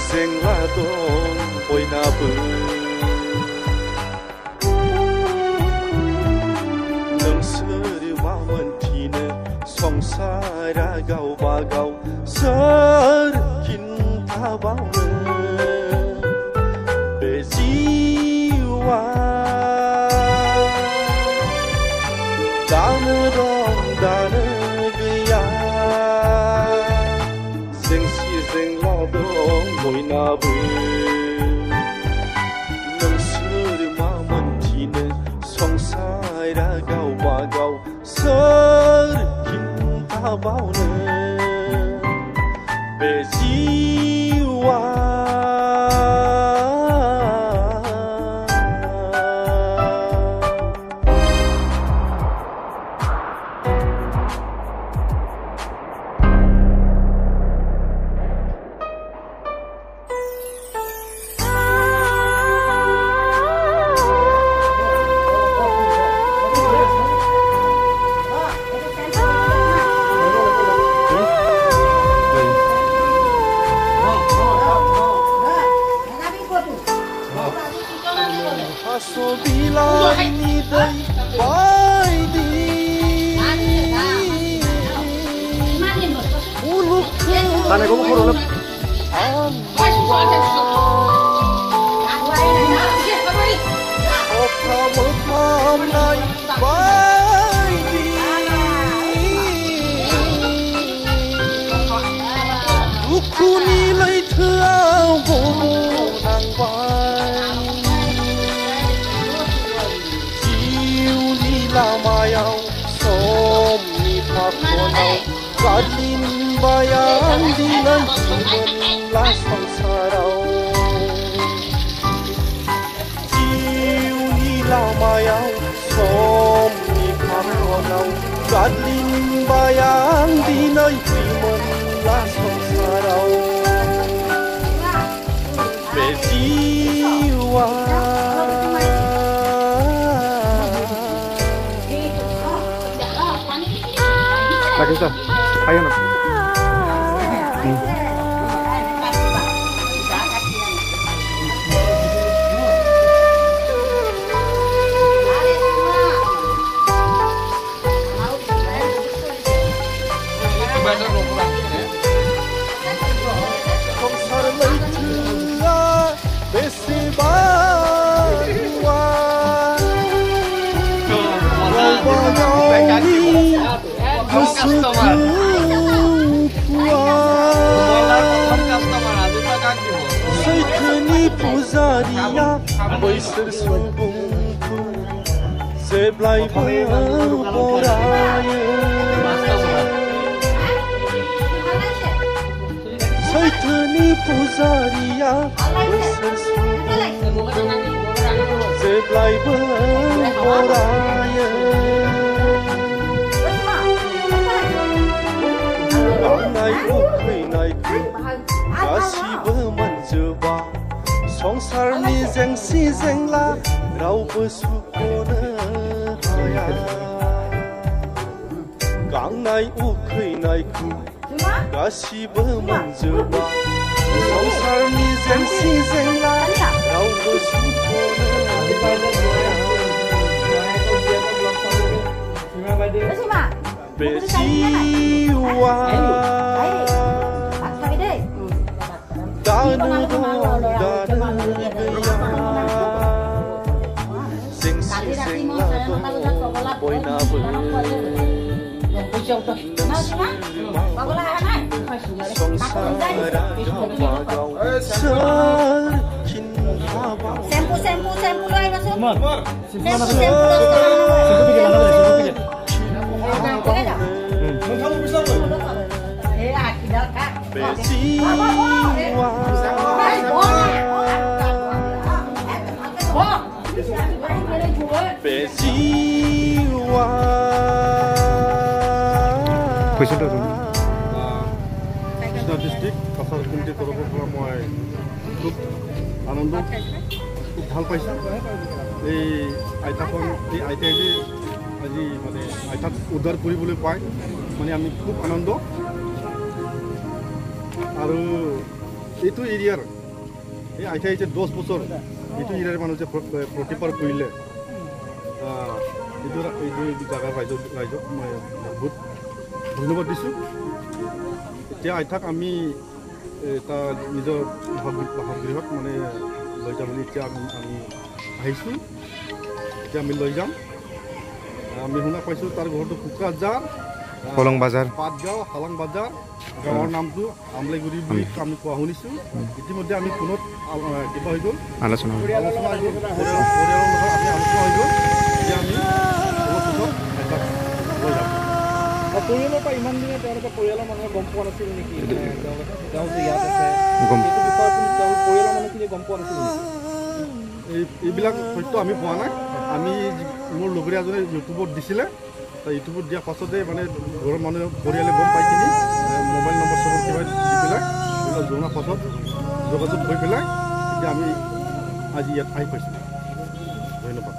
जेंला दं बयनाबो नोंसोर मा मोनथिनो संसारा गावबा गाव सोर खिन्थाबावनो बे जिउआ दानो दं दानो गैया जेंसि जेंला दं बयनाबो नोंसोर मा मोनथिनो संसारा गावबा गाव सोर खिन्थाबावनो बे जिउआ Sobilani day baidi uluk tane ko khoro lap opam nai baidi ukuni lai thao go nang bai Lamayau somni pakonau gadin bayan dinan jiban la sangsarau jiuni lamayau somni pakonau gadin bayan dinan jiban la sangsarau bejiwa Lagi tu, ayo nak. Saitani puzaria boisir subungku seblai berboraya Saitani puzaria boisir subungku seblai berboraya Naik naik गासिबो मोनजोबा संसारनि जेंसि जेंला रावबो सुख'नो हाया गांनाय उखैनायखौ गासिबो मोनजोबा संसारनि जेंसि जेंला रावबो सुख'नो हाया बे जिउआ Danu danu gaya sing sing lagu boinabu District Kasar Kunti Toropo Pramoi খুব আনন্দ খুব ভাল পাইছা এই আইতাখন এই আইতাই যে আজি মানে আইতাক উদ্ধার কৰিবলৈ পায় মানে আমি খুব আনন্দ আৰু এইটো এৰিয়াৰ এই আইতা যে 10 বছৰ এইটো এৰিয়াৰ মানুহ যে প্ৰতিপাৰ কৰিলে এইটো জাগাৰ ৰাইজক মই বহুত ধন্যবাদ দিছোঁ। এতিয়া আইতাক আমি তাৰ নিজৰ বাসগৃহত মানে লৈ যাবলৈ এতিয়া আমি আহিছোঁ। এতিয়া আমি লৈ যাম। আমি শুনা পাইছোঁ তাৰ ঘৰটো কোকৰাঝাৰ হলং বাজাৰ পাটগাঁও হালাং বাজাৰ গাঁৱৰ নামটো আমলাইগুৰি বুলি আমি কোৱা শুনিছোঁ। ইতিমধ্যে আমি ফোনত কিবা হৈ গ'ল আলোচনা হৈ গ'ল পৰিয়ালৰ লগত আমি আলোচনা হৈ গ'ল। এতিয়া আমি অলপ পিছত আইতাক লৈ যাম। পৰিয়ালৰ পৰা ইমান দিনে তেওঁলোকে পৰিয়ালৰ মানুহে গম পোৱা নাছিল নেকি? তেওঁ যে ইয়াত আছে সেইটো বিষয়ে পৰিয়ালৰ মানুহখিনিয়ে গম পোৱা নাছিল নেকি? এইবিলাক তথ্য আমি পোৱা নাই। আমি মোৰ লগৰীয়া এজনে ইউটিউবত দিছিলে, ইউটিউবত দিয়াৰ পাছতে মানে ঘৰৰ মানুহে পৰিয়ালে গম পাই কিনি মোবাইল নম্বৰ চবৰ কিবা দি পেলাই এইবিলাক জনাৰ পাছত যোগাযোগ হৈ পেলাই এতিয়া আমি আজি ইয়াত আহি পাইছোঁ। ধন্যবাদ।